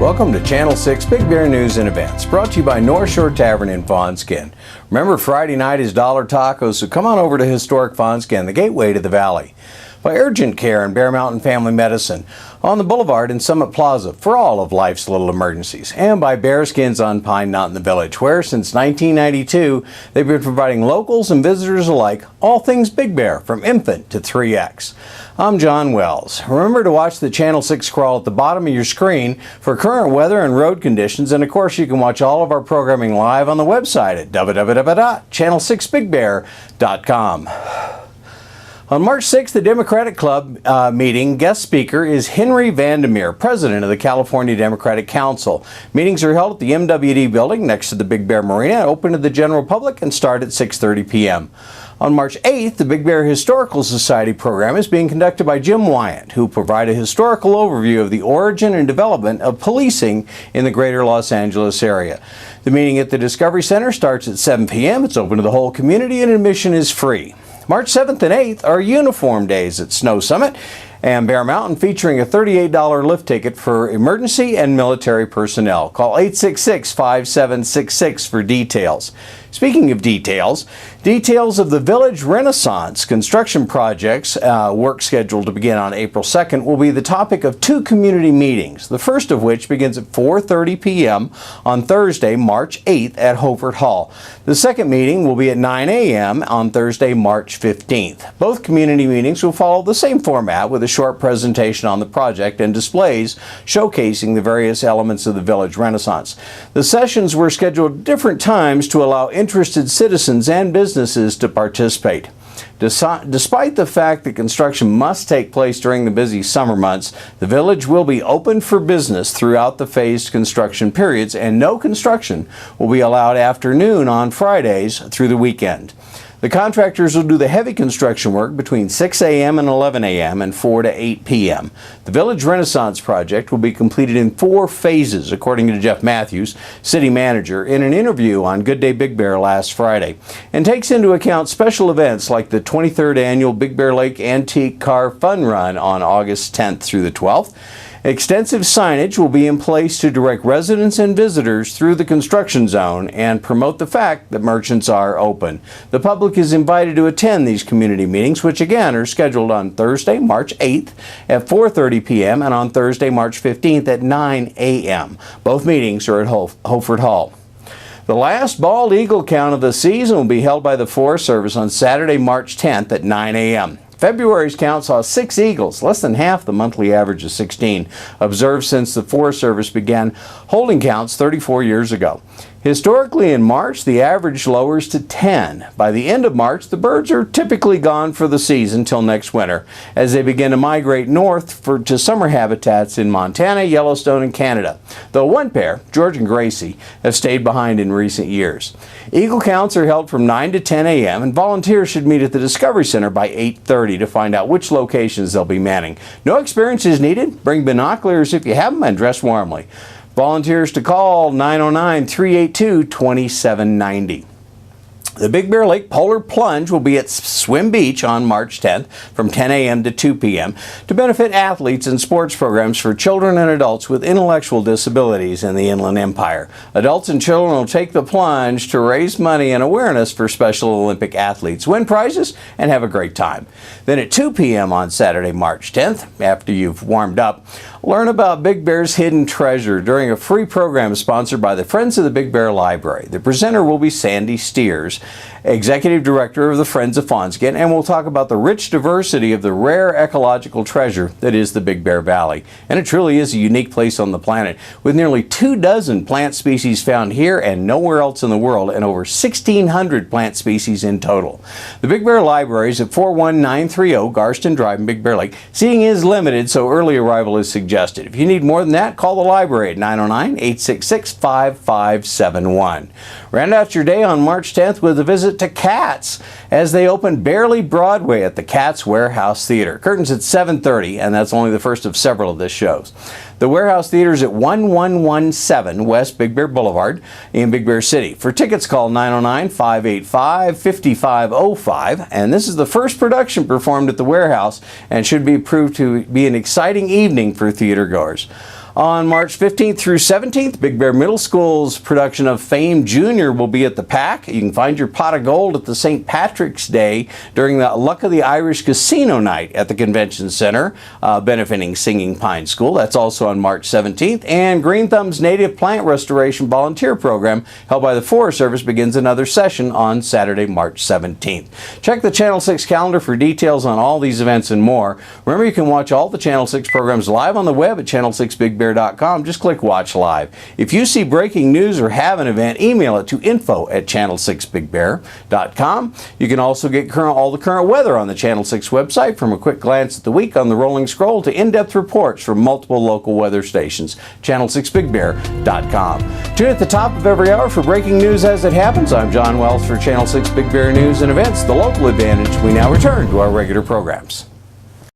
Welcome to Channel 6 Big Bear News and Events, brought to you by North Shore Tavern in Fawnskin. Remember, Friday night is Dollar Tacos, so come on over to historic Fawnskin, the gateway to the valley. By Urgent Care and Bear Mountain Family Medicine on the Boulevard in Summit Plaza for all of life's little emergencies. And by Bearskins on Pine Knot in the Village, where since 1992 they've been providing locals and visitors alike all things Big Bear from infant to 3X. I'm John Wells. Remember to watch the Channel 6 scroll at the bottom of your screen for current weather and road conditions, and of course you can watch all of our programming live on the website at www.channel6bigbear.com. On March 6th, the Democratic Club meeting guest speaker is Henry Vandermeer, president of the California Democratic Council. Meetings are held at the MWD building next to the Big Bear Marina, open to the general public, and start at 6:30 p.m. On March 8th, the Big Bear Historical Society program is being conducted by Jim Wyant, who provide a historical overview of the origin and development of policing in the greater Los Angeles area. The meeting at the Discovery Center starts at 7 p.m. It's open to the whole community and admission is free. March 7th and 8th are Uniform Days at Snow Summit and Bear Mountain, featuring a $38 lift ticket for emergency and military personnel. Call 866-5766 for details. Speaking of details of the Village Renaissance construction projects work scheduled to begin on April 2nd will be the topic of two community meetings, the first of which begins at 4:30 p.m. on Thursday, March 8th at Hofert Hall. The second meeting will be at 9 a.m. on Thursday, March 15th. Both community meetings will follow the same format with a short presentation on the project and displays showcasing the various elements of the Village Renaissance. The sessions were scheduled at different times to allow interested citizens and businesses to participate. Despite the fact that construction must take place during the busy summer months, the village will be open for business throughout the phased construction periods, and no construction will be allowed after noon on Fridays through the weekend. The contractors will do the heavy construction work between 6 a.m. and 11 a.m. and 4 to 8 p.m. The Village Renaissance project will be completed in 4 phases, according to Jeff Matthews, city manager, in an interview on Good Day Big Bear last Friday, and takes into account special events like the 23rd annual Big Bear Lake Antique Car Fun Run on August 10th through the 12th. Extensive signage will be in place to direct residents and visitors through the construction zone and promote the fact that merchants are open. The public is invited to attend these community meetings, which again are scheduled on Thursday, March 8th at 4:30 p.m. and on Thursday, March 15th at 9 a.m. Both meetings are at Hofert Hall. The last bald eagle count of the season will be held by the Forest Service on Saturday, March 10th at 9 a.m. February's count saw 6 eagles, less than half the monthly average of 16, observed since the Forest Service began holding counts 34 years ago. Historically, in March, the average lowers to 10. By the end of March, the birds are typically gone for the season till next winter, as they begin to migrate north to summer habitats in Montana, Yellowstone, and Canada, though one pair, George and Gracie, have stayed behind in recent years. Eagle counts are held from 9 to 10 a.m., and volunteers should meet at the Discovery Center by 8:30 to find out which locations they'll be manning. No experience is needed. Bring binoculars if you have them, and dress warmly. Volunteers to call 909-382-2790. The Big Bear Lake Polar Plunge will be at Swim Beach on March 10th from 10 a.m. to 2 p.m. to benefit athletes and sports programs for children and adults with intellectual disabilities in the Inland Empire. Adults and children will take the plunge to raise money and awareness for Special Olympic athletes, win prizes, and have a great time. Then at 2 p.m. on Saturday, March 10th, after you've warmed up, learn about Big Bear's hidden treasure during a free program sponsored by the Friends of the Big Bear Library. The presenter will be Sandy Steers, Executive Director of the Friends of Fawnskin, and we'll talk about the rich diversity of the rare ecological treasure that is the Big Bear Valley. And it truly is a unique place on the planet, with nearly 24 plant species found here and nowhere else in the world, and over 1,600 plant species in total. The Big Bear Library is at 41930 Garston Drive in Big Bear Lake. Seating is limited, so early arrival is suggested. If you need more than that, call the library at 909-866-5571. Round out your day on March 10th with a visit to Cats as they open Barely Broadway at the Cats Warehouse Theater. Curtains at 7:30, and that's only the first of several of this shows. The Warehouse Theater is at 1117 West Big Bear Boulevard in Big Bear City. For tickets, call 909-585-5505. And this is the first production performed at the Warehouse and should be proved to be an exciting evening for theater goers. On March 15th through 17th, Big Bear Middle School's production of Fame Junior will be at the PAC. You can find your pot of gold at the St. Patrick's Day during the Luck of the Irish Casino Night at the Convention Center, benefiting Singing Pine School. That's also on March 17th. And Green Thumb's Native Plant Restoration Volunteer Program, held by the Forest Service, begins another session on Saturday, March 17th. Check the Channel 6 calendar for details on all these events and more. Remember, you can watch all the Channel 6 programs live on the web at channel6bigbear.com. Just click Watch Live. If you see breaking news or have an event, email it to info@channel6bigbear.com. You can also get all the current weather on the Channel 6 website, from a quick glance at the week on the rolling scroll to in-depth reports from multiple local weather stations. channel6bigbear.com. Tune at the top of every hour for breaking news as it happens. I'm John Wells for Channel 6 Big Bear News and Events, the local advantage. We now return to our regular programs.